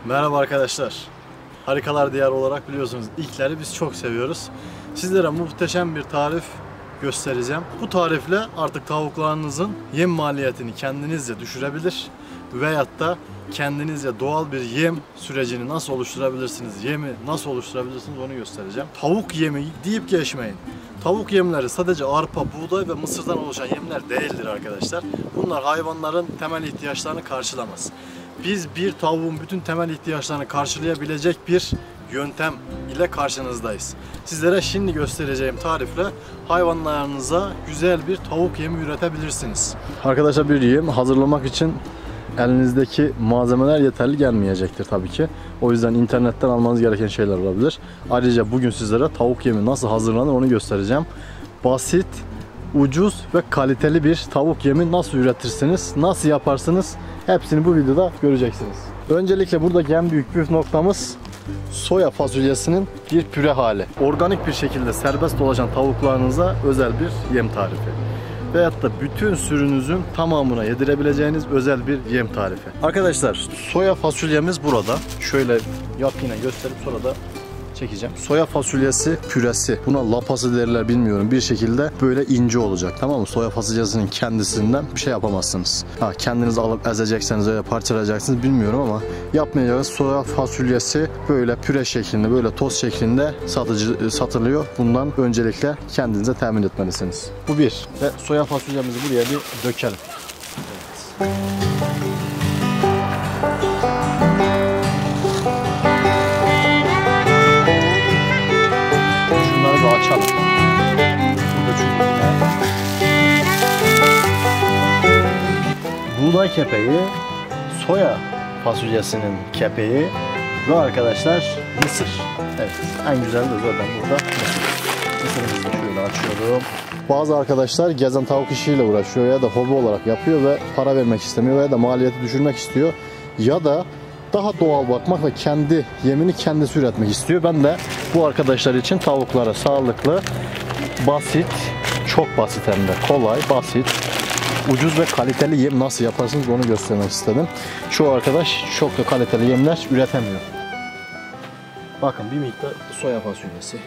Merhaba arkadaşlar. Harikalar diyarı olarak biliyorsunuz ilkleri biz çok seviyoruz. Sizlere muhteşem bir tarif göstereceğim. Bu tarifle artık tavuklarınızın yem maliyetini kendinizce düşürebilir veyahut da kendinizce doğal bir yem sürecini nasıl oluşturabilirsiniz, yemi nasıl oluşturabilirsiniz onu göstereceğim. Tavuk yemi deyip geçmeyin. Tavuk yemleri sadece arpa, buğday ve mısırdan oluşan yemler değildir arkadaşlar. Bunlar hayvanların temel ihtiyaçlarını karşılamaz. Biz bir tavuğun bütün temel ihtiyaçlarını karşılayabilecek bir yöntem ile karşınızdayız. Sizlere şimdi göstereceğim tarifle hayvanlarınıza güzel bir tavuk yemi üretebilirsiniz. Arkadaşlar bir yem hazırlamak için elinizdeki malzemeler yeterli gelmeyecektir tabii ki. O yüzden internetten almanız gereken şeyler olabilir. Ayrıca bugün sizlere tavuk yemi nasıl hazırlanır onu göstereceğim. Basit, ucuz ve kaliteli bir tavuk yemi nasıl üretirsiniz, nasıl yaparsınız hepsini bu videoda göreceksiniz. Öncelikle buradaki en büyük püf noktamız soya fasulyesinin bir püre hali. Organik bir şekilde serbest dolaşan tavuklarınıza özel bir yem tarifi. Veyahut da bütün sürünüzün tamamına yedirebileceğiniz özel bir yem tarifi. Arkadaşlar soya fasulyemiz burada. Şöyle yakinen gösterip sonra da çekeceğim. Soya fasulyesi püresi. Buna lapası derler bilmiyorum. Bir şekilde böyle ince olacak, tamam mı? Soya fasulyesinin kendisinden bir şey yapamazsınız. Kendiniz alıp ezecekseniz öyle parçalayacaksınız bilmiyorum ama yapmayacağınız soya fasulyesi böyle püre şeklinde, böyle toz şeklinde satılıyor. Bundan öncelikle kendinize temin etmelisiniz. Bu bir. Ve soya fasulyemizi buraya bir dökelim. Evet. Açalım. Buğday kepeği, soya fasulyesinin kepeği ve arkadaşlar mısır. Evet, en güzel de zaten burada mısır. Mısırımızı da şöyle açıyorum. Bazı arkadaşlar gezen tavuk işiyle uğraşıyor ya da hobi olarak yapıyor ve para vermek istemiyor ya da maliyeti düşürmek istiyor ya da daha doğal bakmak ve kendi yemini kendisi üretmek istiyor. Ben de bu arkadaşlar için tavuklara sağlıklı, basit, çok basit hem de kolay, basit, ucuz ve kaliteli yem nasıl yaparsınız onu göstermek istedim. Şu arkadaş çok da kaliteli yemler üretemiyor. Bakın bir miktar soya fasulyesi.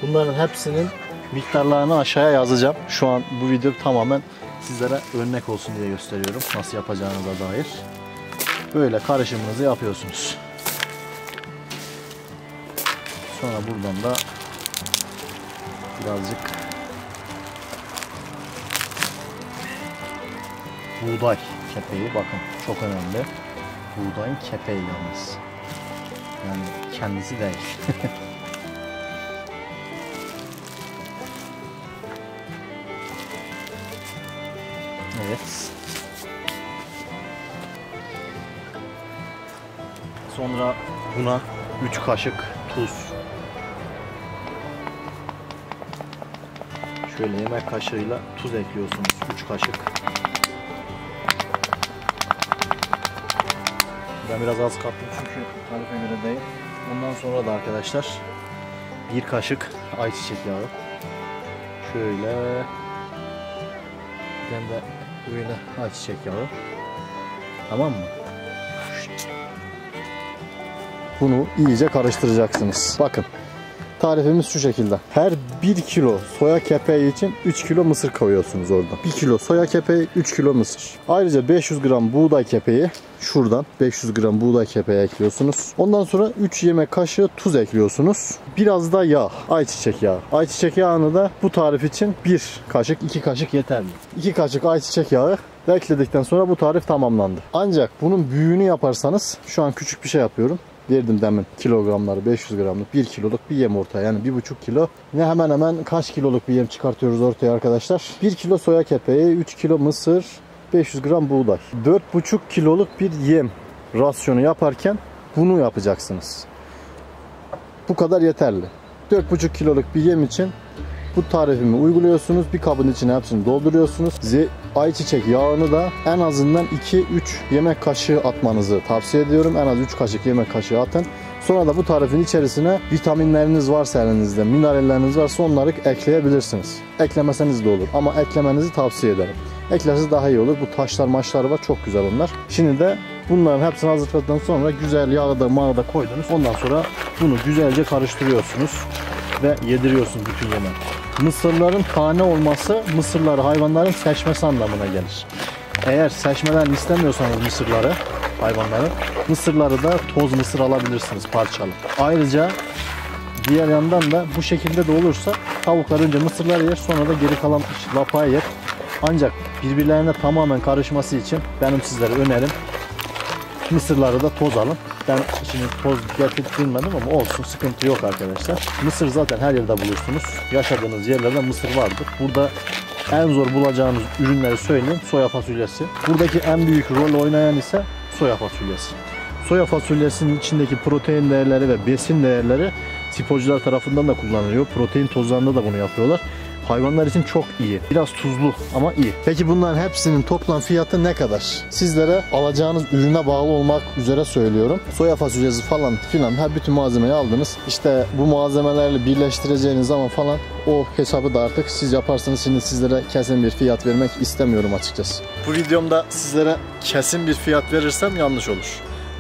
Bunların hepsinin miktarlarını aşağıya yazacağım. Şu an bu video tamamen sizlere örnek olsun diye gösteriyorum. Nasıl yapacağınıza dair. Böyle karışımınızı yapıyorsunuz. Sonra buradan da birazcık buğday kepeği, bakın çok önemli. Buğdayın kepeği yalnız. Yani kendisi değil. Evet. Sonra buna 3 kaşık tuz. Şöyle yemek kaşığıyla tuz ekliyorsunuz. 3 kaşık. Ben biraz az kattım çünkü tarife göre değil. Ondan sonra da arkadaşlar 1 kaşık ayçiçek yağı. Şöyle bir tane de böyle ayçiçek yağı. Tamam mı? Bunu iyice karıştıracaksınız. Bakın tarifimiz şu şekilde. Her 1 kilo soya kepeği için 3 kilo mısır koyuyorsunuz orada. 1 kilo soya kepeği, 3 kilo mısır. Ayrıca 500 gram buğday kepeği, şuradan 500 gram buğday kepeği ekliyorsunuz. Ondan sonra 3 yemek kaşığı tuz ekliyorsunuz. Biraz da yağ, ayçiçek yağı. Ayçiçek yağını da bu tarif için 1 kaşık, 2 kaşık yeterli. 2 kaşık ayçiçek yağı ekledikten sonra bu tarif tamamlandı. Ancak bunun büyüğünü yaparsanız, şu an küçük bir şey yapıyorum. Verdim demin kilogramları, 500 gramlık 1 kiloluk bir yem ortaya, yani 1,5 kilo. Ne hemen hemen kaç kiloluk bir yem çıkartıyoruz ortaya arkadaşlar? 1 kilo soya kepeği, 3 kilo mısır, 500 gram buğday. 4,5 kiloluk bir yem rasyonu yaparken bunu yapacaksınız. Bu kadar yeterli. 4,5 kiloluk bir yem için bu tarifimi uyguluyorsunuz. Bir kabın içine hepsini dolduruyorsunuz. Ayçiçek yağını da en azından 2-3 yemek kaşığı atmanızı tavsiye ediyorum. En az 3 kaşık yemek kaşığı atın. Sonra da bu tarifin içerisine vitaminleriniz varsa elinizde, mineralleriniz varsa onları ekleyebilirsiniz. Eklemeseniz de olur ama eklemenizi tavsiye ederim. Eklerseniz daha iyi olur. Bu taşlar maçlar var, çok güzel onlar. Şimdi de Bunların hepsini hazırladıktan sonra güzel yağda mağda koydunuz. Ondan sonra bunu güzelce karıştırıyorsunuz ve yediriyorsunuz bütün yemeği. Mısırların tane olması mısırları hayvanların seçmesi anlamına gelir. Eğer seçmelerini istemiyorsanız mısırları, hayvanları, mısırları da toz mısır alabilirsiniz parçalı. Ayrıca diğer yandan da bu şekilde de olursa tavuklar önce mısırları yer, sonra da geri kalan lapağı yer. Ancak birbirlerine tamamen karışması için benim sizlere önerim mısırları da toz alın. Ben şimdi toz getirtmedim ama olsun, sıkıntı yok arkadaşlar. Mısır zaten her yerde bulursunuz. Yaşadığınız yerlerde mısır vardır. Burada en zor bulacağınız ürünleri söyleyeyim. Soya fasulyesi. Buradaki en büyük rol oynayan ise soya fasulyesi. Soya fasulyesinin içindeki protein değerleri ve besin değerleri sporcular tarafından da kullanılıyor. Protein tozlarında da bunu yapıyorlar. Hayvanlar için çok iyi. Biraz tuzlu ama iyi. Peki bunların hepsinin toplam fiyatı ne kadar? Sizlere alacağınız ürüne bağlı olmak üzere söylüyorum. Soya fasulyesi falan filan her bütün malzemeyi aldınız. İşte bu malzemelerle birleştireceğiniz zaman falan o hesabı da artık siz yaparsınız. Şimdi sizlere kesin bir fiyat vermek istemiyorum açıkçası. Bu videomda sizlere kesin bir fiyat verirsem yanlış olur.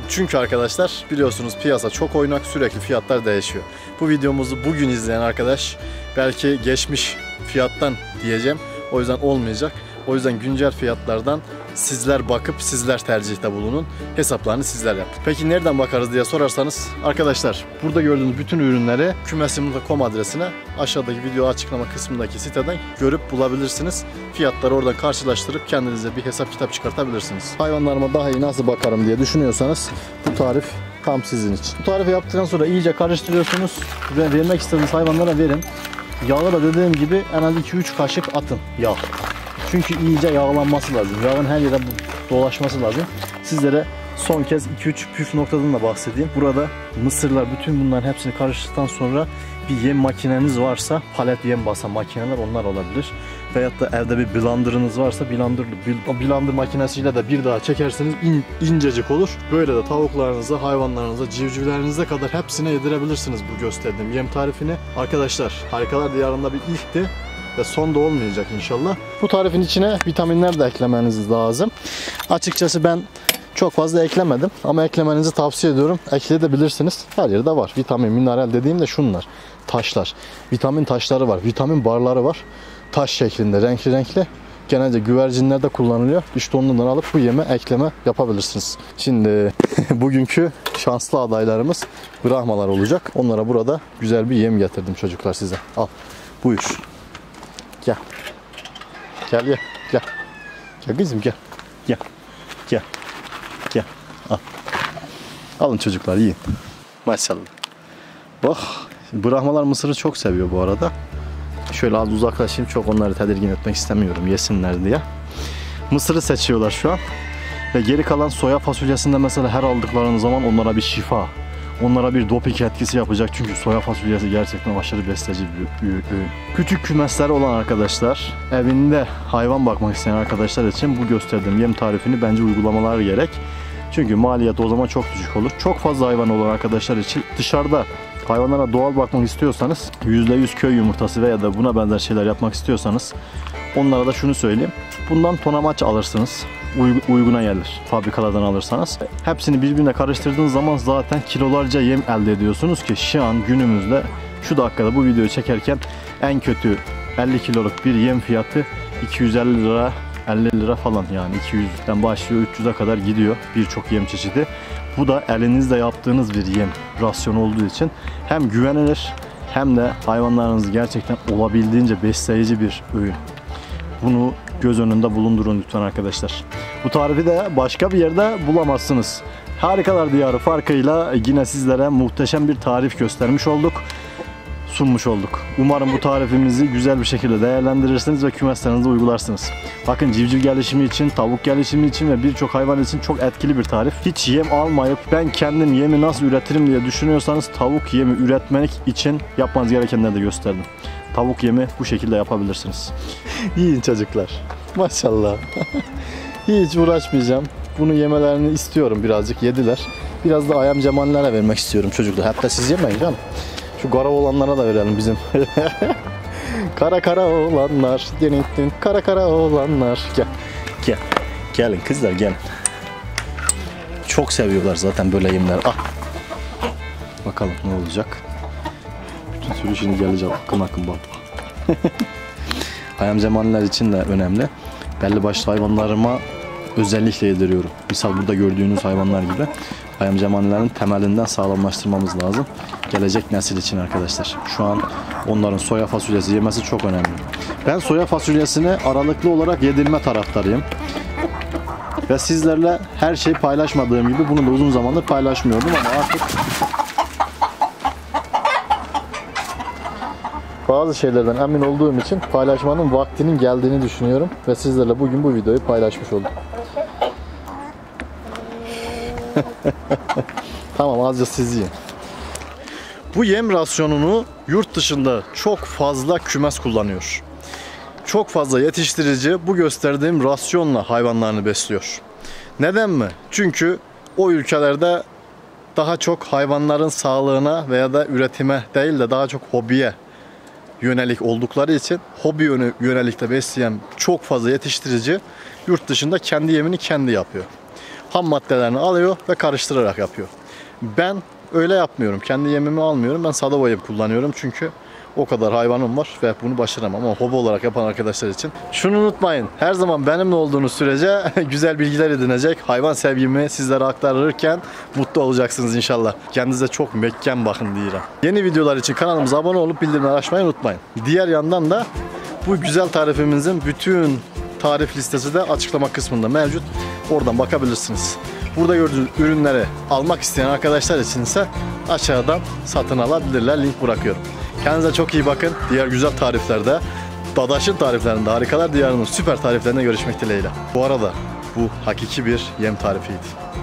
Çünkü arkadaşlar biliyorsunuz piyasa çok oynak, sürekli fiyatlar değişiyor. Bu videomuzu bugün izleyen arkadaş belki geçmiş fiyattan diyeceğim. O yüzden olmayacak. O yüzden güncel fiyatlardan sizler bakıp sizler tercihte bulunun. Hesaplarını sizler yapın. Peki nereden bakarız diye sorarsanız arkadaşlar burada gördüğünüz bütün ürünleri kümesim.com adresine aşağıdaki video açıklama kısmındaki siteden görüp bulabilirsiniz. Fiyatları oradan karşılaştırıp kendinize bir hesap kitap çıkartabilirsiniz. Hayvanlarıma daha iyi nasıl bakarım diye düşünüyorsanız bu tarif tam sizin için. Bu tarifi yaptıktan sonra iyice karıştırıyorsunuz ve vermek istediğiniz hayvanlara verin. Yağı da dediğim gibi en az 2-3 kaşık atın yağ. Çünkü iyice yağlanması lazım. Yağın her yere dolaşması lazım. Sizlere son kez 2-3 püf noktadan da bahsedeyim. Burada mısırlar, bütün bunların hepsini karıştırdıktan sonra bir yem makineniz varsa, palet yem basan makineler onlar olabilir. Veyahut da evde bir blenderınız varsa blender makinesiyle de bir daha çekerseniz incecik olur. Böyle de tavuklarınıza, hayvanlarınıza, civcivlerinize kadar hepsine yedirebilirsiniz bu gösterdiğim yem tarifini. Arkadaşlar Harikalar Diyarı'nda bir ilkti ve son da olmayacak inşallah. Bu tarifin içine vitaminler de eklemeniz lazım. Açıkçası ben çok fazla eklemedim ama eklemenizi tavsiye ediyorum. Ekleyebilirsiniz. Her yerde var. Vitamin, mineral dediğim de şunlar. Taşlar. Vitamin taşları var. Vitamin barları var. Taş şeklinde, renkli renkli. Genelde güvercinlerde kullanılıyor. İşte ondan alıp bu yeme ekleme yapabilirsiniz. Şimdi bugünkü şanslı adaylarımız Brahmalar olacak. Onlara burada güzel bir yem getirdim çocuklar size. Al. Buyur. Gel. Gel gel. Gel. Gel kızım gel. Gel. Gel. Gel. Al. Alın çocuklar yiyin. Maşallah. Bak. Brahmalar mısırı çok seviyor bu arada. Şöyle az uzaklaşayım. Çok onları tedirgin etmek istemiyorum. Yesinler diye. Mısırı seçiyorlar şu an. Ve geri kalan soya fasulyesinde mesela her aldıklarınız zaman onlara bir şifa. Onlara bir doping etkisi yapacak. Çünkü soya fasulyesi gerçekten aşırı besleyici bir öğün. Küçük kümesleri olan arkadaşlar, evinde hayvan bakmak isteyen arkadaşlar için bu gösterdiğim yem tarifini bence uygulamaları gerek. Çünkü maliyet o zaman çok düşük olur. Çok fazla hayvan olan arkadaşlar için dışarıda hayvanlara doğal bakmak istiyorsanız, %100 köy yumurtası veya da buna benzer şeyler yapmak istiyorsanız onlara da şunu söyleyeyim. Bundan tonamaç alırsınız. Uyguna gelir fabrikalardan alırsanız. Hepsini birbirine karıştırdığınız zaman zaten kilolarca yem elde ediyorsunuz ki şu an günümüzde şu dakikada bu videoyu çekerken en kötü 50 kiloluk bir yem fiyatı 250 lira 50 lira falan, yani 200'den başlıyor 300'e kadar gidiyor birçok yem çeşidi. Bu da elinizde yaptığınız bir yem rasyonu olduğu için hem güvenilir hem de hayvanlarınızı gerçekten olabildiğince besleyici bir öğün. Bunu göz önünde bulundurun lütfen arkadaşlar. Bu tarifi de başka bir yerde bulamazsınız. Harikalar Diyarı farkıyla yine sizlere muhteşem bir tarif göstermiş olduk. Sunmuş olduk. Umarım bu tarifimizi güzel bir şekilde değerlendirirsiniz ve kümeslerinizde uygularsınız. Bakın civciv gelişimi için, tavuk gelişimi için ve birçok hayvan için çok etkili bir tarif. Hiç yem almayıp ben kendim yemi nasıl üretirim diye düşünüyorsanız tavuk yemi üretmek için yapmanız gerekenleri de gösterdim. Tavuk yemi bu şekilde yapabilirsiniz. Yiyin çocuklar. Maşallah. Hiç uğraşmayacağım. Bunu yemelerini istiyorum birazcık. Yediler. Biraz da ayam cemallere vermek istiyorum çocuklar. Hatta siz yemeyin canım. Şu kara olanlara da verelim bizim. Kara olanlar. Kara olanlar. Gel. Gel. Gelin kızlar gelin. çok seviyorlar zaten böyle yemler. Ah. Bakalım ne olacak. Bütün sürü şimdi gelecek. Akın akın bak. Hayamcemaniler için de önemli. Belli başlı hayvanlarıma özellikle yediriyorum. Misal burada gördüğünüz hayvanlar gibi. Hayamcemanilerin temelinden sağlamlaştırmamız lazım. Gelecek nesil için arkadaşlar. Şu an onların soya fasulyesi yemesi çok önemli. Ben soya fasulyesini aralıklı olarak yedirme taraftarıyım. Ve sizlerle her şeyi paylaşmadığım gibi bunu da uzun zamandır paylaşmıyordum ama artık bazı şeylerden emin olduğum için paylaşmanın vaktinin geldiğini düşünüyorum ve sizlerle bugün bu videoyu paylaşmış oldum. Tamam, azıcık siz yiyin. Bu yem rasyonunu yurt dışında çok fazla kümes kullanıyor. Çok fazla yetiştirici bu gösterdiğim rasyonla hayvanlarını besliyor. Neden mi? Çünkü o ülkelerde daha çok hayvanların sağlığına veya da üretime değil de daha çok hobiye yönelik oldukları için hobi yönelikte besleyen çok fazla yetiştirici yurt dışında kendi yemini kendi yapıyor. Ham maddelerini alıyor ve karıştırarak yapıyor. Ben öyle yapmıyorum. Kendi yemimi almıyorum. Ben Sadova yem kullanıyorum çünkü o kadar hayvanım var ve bunu başaramam. Ama hobi olarak yapan arkadaşlar için şunu unutmayın. Her zaman benimle olduğunuz sürece güzel bilgiler edinecek. Hayvan sevgimi sizlere aktarırken mutlu olacaksınız inşallah. Kendinize çok mekken bakın diyelim. Yeni videolar için kanalımıza abone olup bildirimleri açmayı unutmayın. Diğer yandan da bu güzel tarifimizin bütün tarif listesi de açıklama kısmında mevcut. Oradan bakabilirsiniz. Burada gördüğünüz ürünleri almak isteyen arkadaşlar için ise aşağıdan satın alabilirler. Link bırakıyorum. Kendinize çok iyi bakın. Diğer güzel tariflerde, Dadaş'ın tariflerinde, Harikalar Diyarı'nın süper tariflerinde görüşmek dileğiyle. Bu arada bu hakiki bir yem tarifiydi.